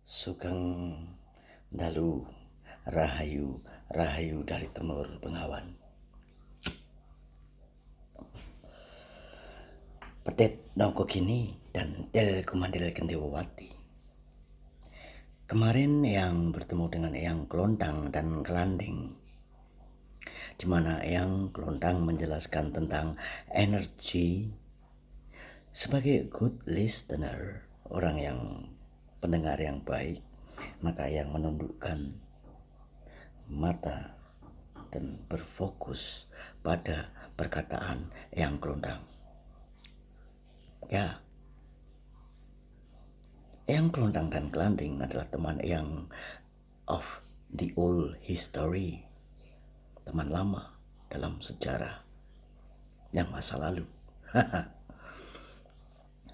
Sugeng dalu rahayu rahayu dari Temur Bengawan. Pedet nongko kini dan del kumandil kendewati. Kemarin Eyang bertemu dengan Eyang Kelontang dan Kelanding, di mana Eyang Kelontang menjelaskan tentang energi sebagai good listener, orang yang pendengar yang baik. Maka Eyang menundukkan mata dan berfokus pada perkataan Eyang Kelontang. Ya, Eyang Kelontang dan Kelanding adalah teman Eyang of the old history, teman lama dalam sejarah yang masa lalu.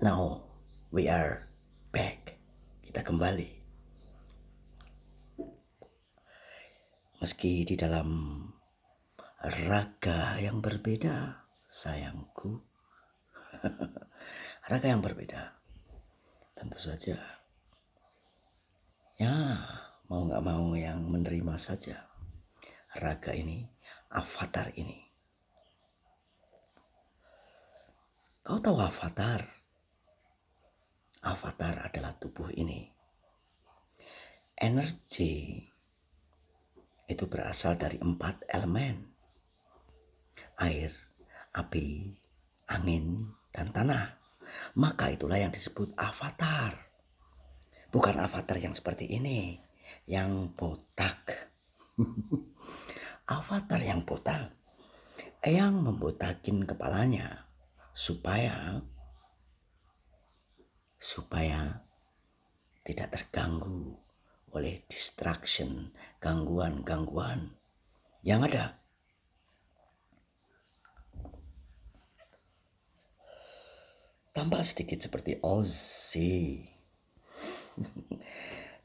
Now we are back. Kita kembali. Meski di dalam raga yang berbeda, sayangku. Raga yang berbeda. Tentu saja. Ya, mau gak mau yang menerima saja raga ini, avatar ini. Kau tahu avatar? Avatar adalah tubuh ini. Energi itu berasal dari 4 elemen. Air, api, angin, dan tanah. Maka itulah yang disebut avatar. Bukan avatar yang seperti ini, yang botak. Avatar yang botak. Eyang membotakin kepalanya supaya tidak terganggu oleh distraction, gangguan-gangguan yang ada. Tampak sedikit seperti Ozzy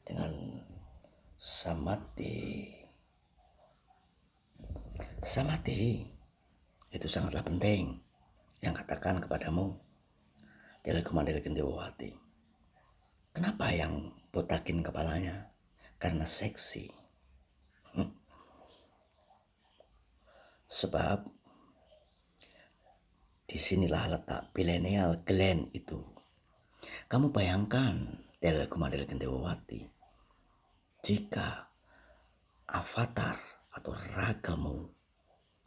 dengan Samadhi. Samadhi itu sangatlah penting. Yang katakan kepadamu Del Kumandil Kendewati. Kenapa yang botakin kepalanya? Karena seksi. Sebab disinilah letak pineal gland itu. Kamu bayangkan Del Kumandil Kendewati, jika avatar atau ragamu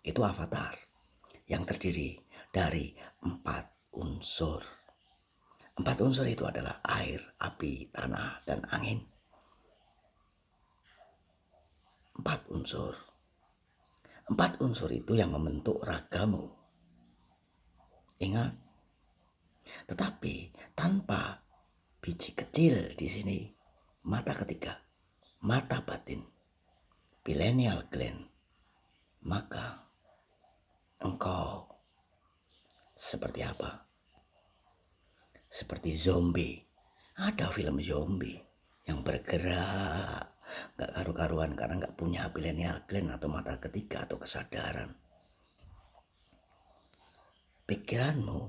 itu avatar yang terdiri dari 4 unsur. 4 unsur itu adalah air, api, tanah, dan angin. 4 unsur. 4 unsur itu yang membentuk ragamu. Ingat, tetapi tanpa biji kecil di sini, mata ketiga, mata batin, pineal gland, maka engkau seperti apa? Seperti zombie. Ada film zombie yang bergerak, gak karu-karuan karena gak punya pineal gland atau mata ketiga atau kesadaran. Pikiranmu,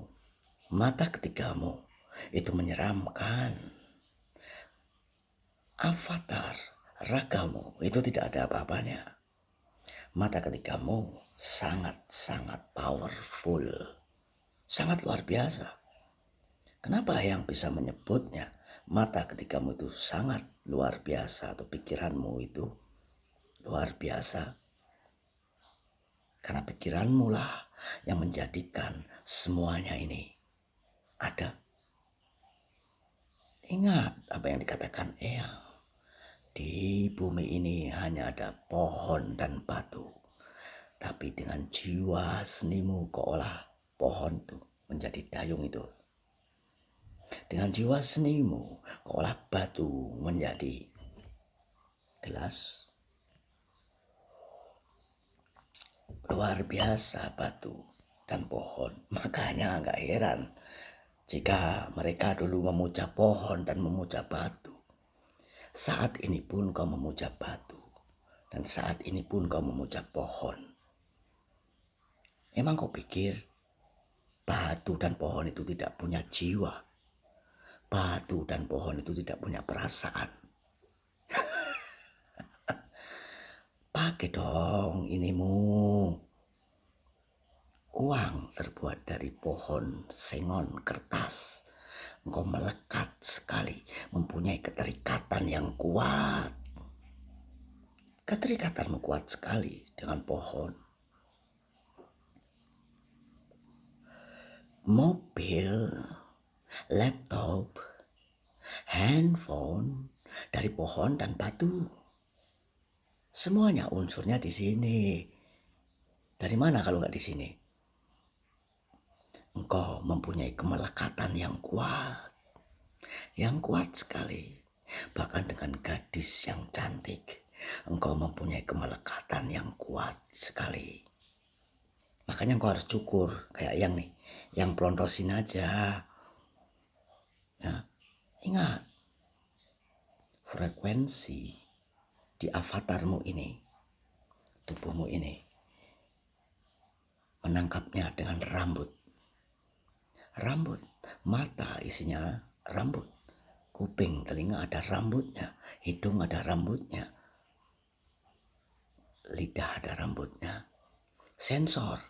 mata ketigamu itu menyeramkan. Avatar ragamu itu tidak ada apa-apanya. Mata ketigamu sangat-sangat powerful, sangat luar biasa. Kenapa yang bisa menyebutnya mata ketigamu itu sangat luar biasa atau pikiranmu itu luar biasa? Karena pikiranmu lah yang menjadikan semuanya ini ada. Ingat apa yang dikatakan Eyang. Di bumi ini hanya ada pohon dan batu. Tapi dengan jiwa senimu kau olah pohon itu menjadi dayung itu. Dengan jiwa senimu kau olah batu menjadi gelas. Luar biasa batu dan pohon. Makanya gak heran jika mereka dulu memuja pohon dan memuja batu. Saat ini pun kau memuja batu. Dan saat ini pun kau memuja pohon. Emang kau pikir batu dan pohon itu tidak punya jiwa? Batu dan pohon itu tidak punya perasaan? pakai dong inimu. Uang terbuat dari pohon sengon kertas. Engkau melekat sekali, mempunyai keterikatan yang kuat. Keterikatanmu kuat sekali dengan pohon. Mobil, laptop, handphone dari pohon dan batu. Semuanya unsurnya di sini. Dari mana kalau nggak di sini? Engkau mempunyai kemelekatan yang kuat sekali. Bahkan dengan gadis yang cantik, engkau mempunyai kemelekatan yang kuat sekali. Makanya engkau harus cukur kayak yang nih, yang pelontosin aja. Ya, ingat, frekuensi di avatarmu ini, tubuhmu ini, menangkapnya dengan rambut. Rambut, mata isinya rambut, kuping, telinga ada rambutnya, hidung ada rambutnya, lidah ada rambutnya, sensor.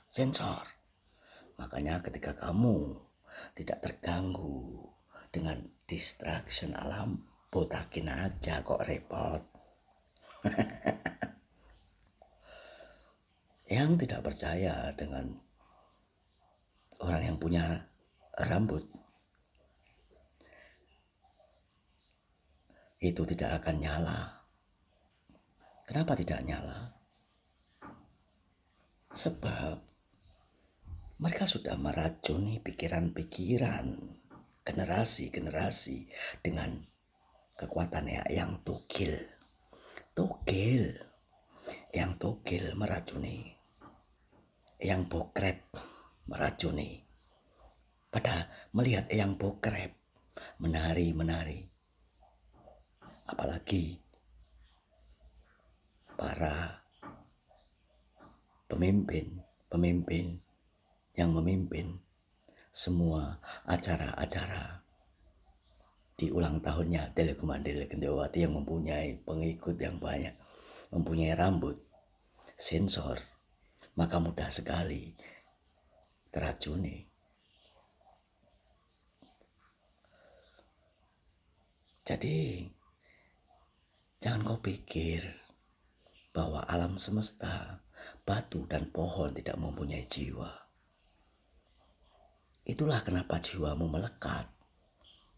Makanya ketika kamu tidak terganggu dengan distraction alam, botakin aja kok repot. Yang tidak percaya dengan orang yang punya rambut itu tidak akan nyala. Kenapa tidak nyala? Sebab mereka sudah meracuni pikiran-pikiran generasi-generasi dengan kekuatan yang togel. Yang togel meracuni, yang bokrep meracuni. Pada melihat yang bokrep menari, apalagi para pemimpin yang memimpin semua acara-acara di ulang tahunnya Telekomandel Gendewati yang mempunyai pengikut yang banyak, mempunyai rambut, sensor, maka mudah sekali teracuni. Jadi jangan kau pikir bahwa alam semesta, batu dan pohon tidak mempunyai jiwa. Itulah kenapa jiwamu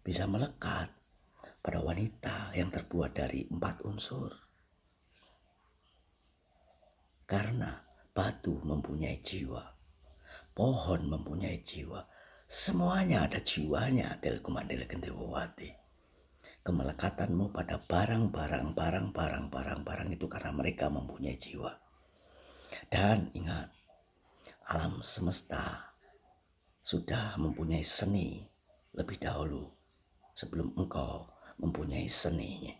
bisa melekat pada wanita yang terbuat dari 4 unsur. Karena batu mempunyai jiwa, pohon mempunyai jiwa, semuanya ada jiwanya. Telekomandel Gendewati. Kemelekatanmu pada barang itu karena mereka mempunyai jiwa. Dan ingat, alam semesta sudah mempunyai seni lebih dahulu sebelum engkau mempunyai seninya.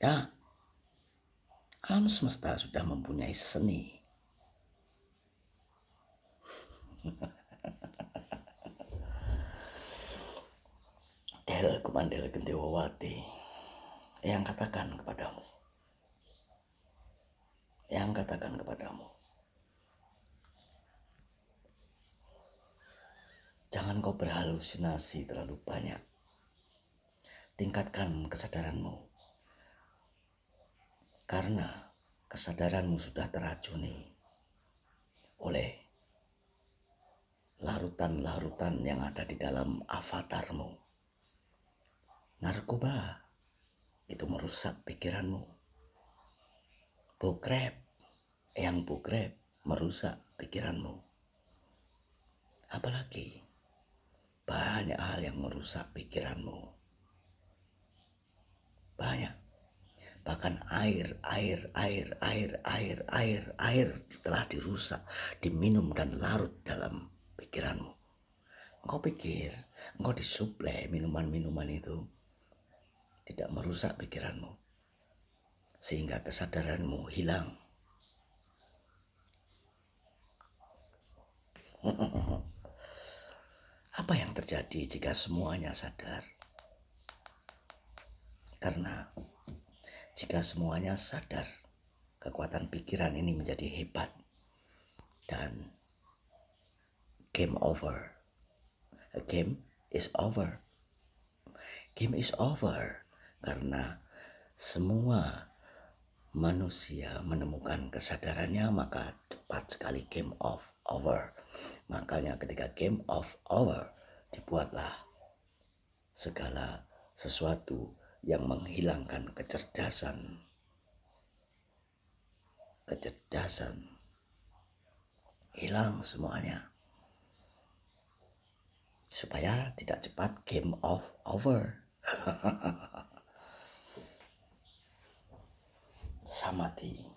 Ya, alam semesta sudah mempunyai seni. Telekomandel Gendewati yang katakan kepadamu, jangan kau berhalusinasi terlalu banyak. Tingkatkan kesadaranmu, karena kesadaranmu sudah teracuni oleh larutan-larutan yang ada di dalam avatarmu. Narkoba itu merusak pikiranmu. Bokrep merusak pikiranmu. Apalagi banyak hal yang merusak pikiranmu. Banyak. Bahkan air telah dirusak, diminum dan larut dalam pikiranmu. Engkau pikir engkau disuplai minuman-minuman itu tidak merusak pikiranmu, sehingga kesadaranmu hilang. Apa yang terjadi jika semuanya sadar? Karena jika semuanya sadar, kekuatan pikiran ini menjadi hebat. Dan game over. A game is over. Game is over karena semua manusia menemukan kesadarannya, maka cepat sekali game of over. Makanya ketika game of over, dibuatlah segala sesuatu yang menghilangkan kecerdasan. Hilang semuanya. Supaya tidak cepat game of over. Samadhi.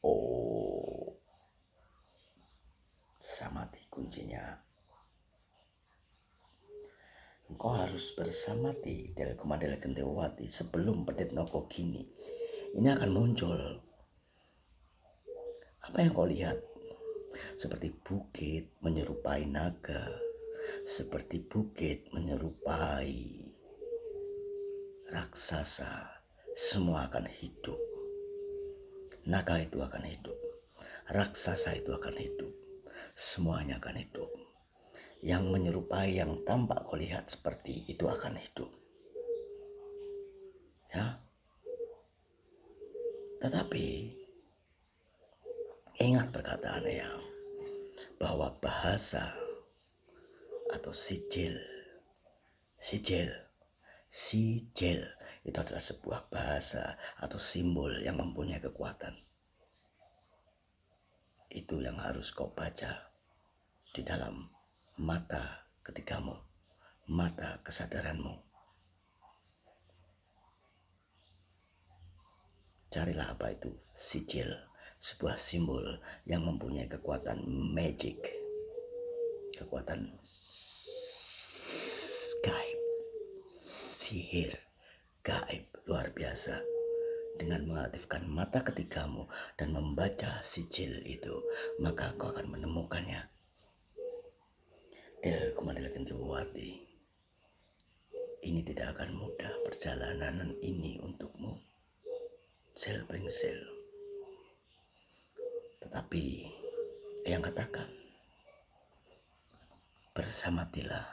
Oh, samadhi kuncinya. Engkau harus bersamadhi dari Kumadele Gendewati sebelum Pedit Noko Gini. Ini akan muncul. Apa yang kau lihat? Seperti bukit menyerupai naga. Seperti bukit menyerupai raksasa. Semua akan hidup. Naga itu akan hidup. Raksasa itu akan hidup. Semuanya akan hidup. Yang menyerupai, yang tampak kau lihat seperti itu akan hidup. Ya. Tetapi ingat perkataan yang bahwa bahasa atau sijil itu adalah sebuah bahasa atau simbol yang mempunyai kekuatan. Itu yang harus kau baca di dalam mata ketigamu, mata kesadaranmu. Carilah apa itu sijil, sebuah simbol yang mempunyai kekuatan magic, kekuatan gaib, sihir gaib luar biasa. Dengan mengaktifkan mata ketigamu dan membaca sijil itu, maka kau akan menemukannya. Del Kumadele Gendewati, ini tidak akan mudah perjalanan ini untukmu. Sel bring sel. Tetapi yang katakan, bersamatilah.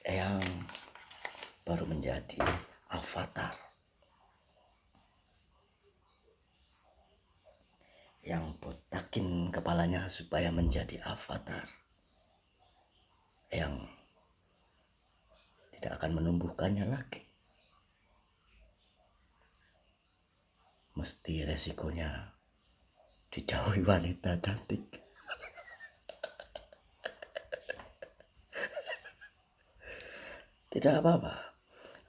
Yang baru menjadi avatar. Yang botakin kepalanya supaya menjadi avatar. Yang tidak akan menumbuhkannya lagi. Mesti resikonya dijauhi wanita cantik. Tidak apa-apa.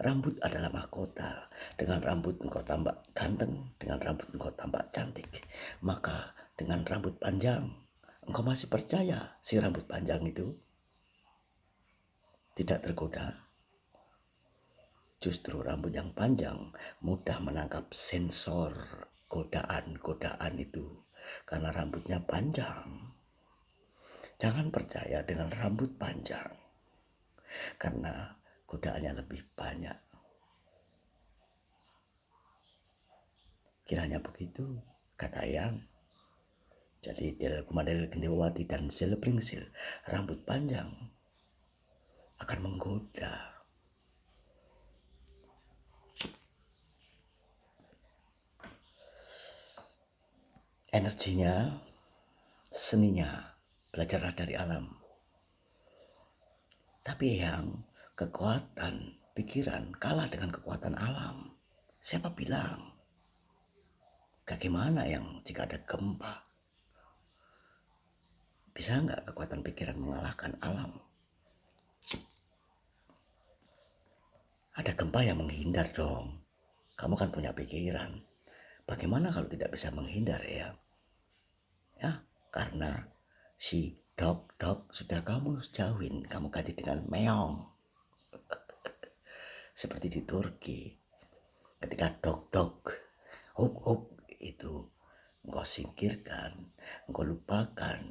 Rambut adalah mahkota. Dengan rambut engkau tampak ganteng, dengan rambut engkau tampak cantik. Maka dengan rambut panjang, engkau masih percaya si rambut panjang itu tidak tergoda? Justru rambut yang panjang mudah menangkap sensor godaan-godaan itu karena rambutnya panjang. Jangan percaya dengan rambut panjang karena godaannya lebih banyak. Kiranya begitu, kata Eyang. Jadi Del Kumadele Gendewati dan Selebringsil, rambut panjang akan menggoda. Energinya, seninya, belajarlah dari alam. Tapi yang kekuatan pikiran kalah dengan kekuatan alam. Siapa bilang? Bagaimana yang jika ada gempa? Bisa nggak kekuatan pikiran mengalahkan alam? Ada gempa yang menghindar dong. Kamu kan punya pikiran. Bagaimana kalau tidak bisa menghindar ya? Ya, karena si dok sudah kamu jauhin, kamu ganti dengan meong. Seperti di Turki, ketika dok huk itu engkau singkirkan, engkau lupakan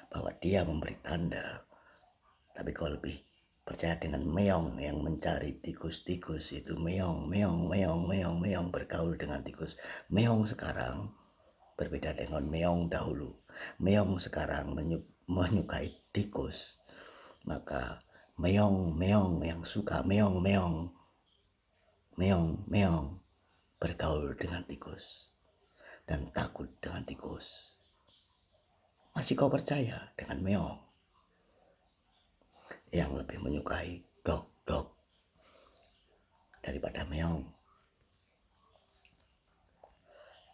bahwa dia memberi tanda, tapi kau lebih Percaya dengan meong yang mencari tikus-tikus itu meong, meong, meong, meong, meong bergaul dengan tikus. Meong sekarang berbeda dengan meong dahulu. Meong sekarang menyukai tikus. Maka meong, meong yang suka meong, meong, meong, meong bergaul dengan tikus dan takut dengan tikus. Masih kau percaya dengan meong yang lebih menyukai dog, dog daripada meong?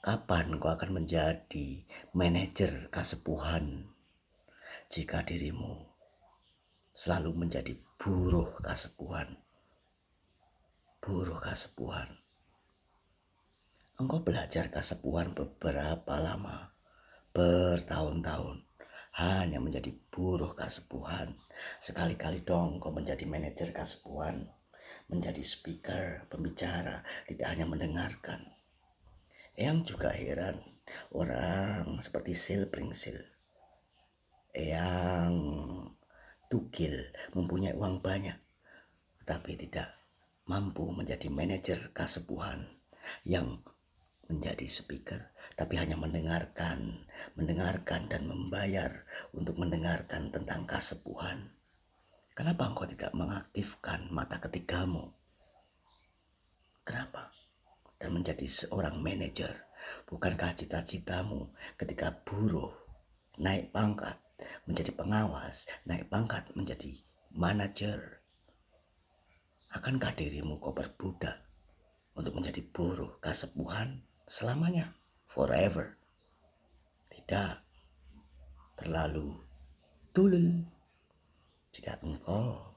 Kapan kau akan menjadi manajer kasepuhan jika dirimu selalu menjadi buruh kasepuhan? Buruh kasepuhan. Engkau belajar kasepuhan beberapa lama, bertahun-tahun, hanya menjadi buruh kasepuhan. Sekali-kali dong kau menjadi manajer kasepuhan, menjadi speaker, pembicara, tidak hanya mendengarkan. Eyang juga heran, orang seperti Sil Pringsil, Eyang Tugil mempunyai uang banyak, tapi tidak mampu menjadi manajer kasepuhan yang menjadi speaker, tapi hanya mendengarkan dan membayar untuk mendengarkan tentang kasepuhan. Kenapa engkau tidak mengaktifkan mata ketigamu? Kenapa? Dan menjadi seorang manajer. Bukankah cita-citamu ketika buruh naik pangkat menjadi pengawas, naik pangkat menjadi manajer? Akankah dirimu kau berbudak untuk menjadi buruh kasepuhan selamanya? Forever? Tidak. Terlalu tulul jika engkau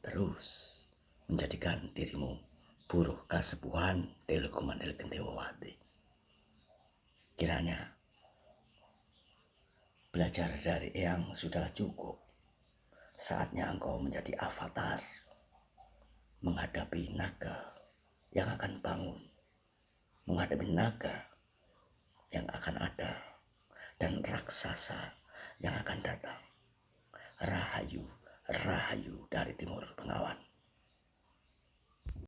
terus menjadikan dirimu buruh kasepuhan Delu Kumandel Kendewawati. Kiranya belajar dari Eyang sudahlah cukup. Saatnya engkau menjadi avatar menghadapi naga yang akan bangun, menghadapi naga yang akan ada, dan raksasa yang akan datang. Rahayu, rahayu dari Timur Bengawan.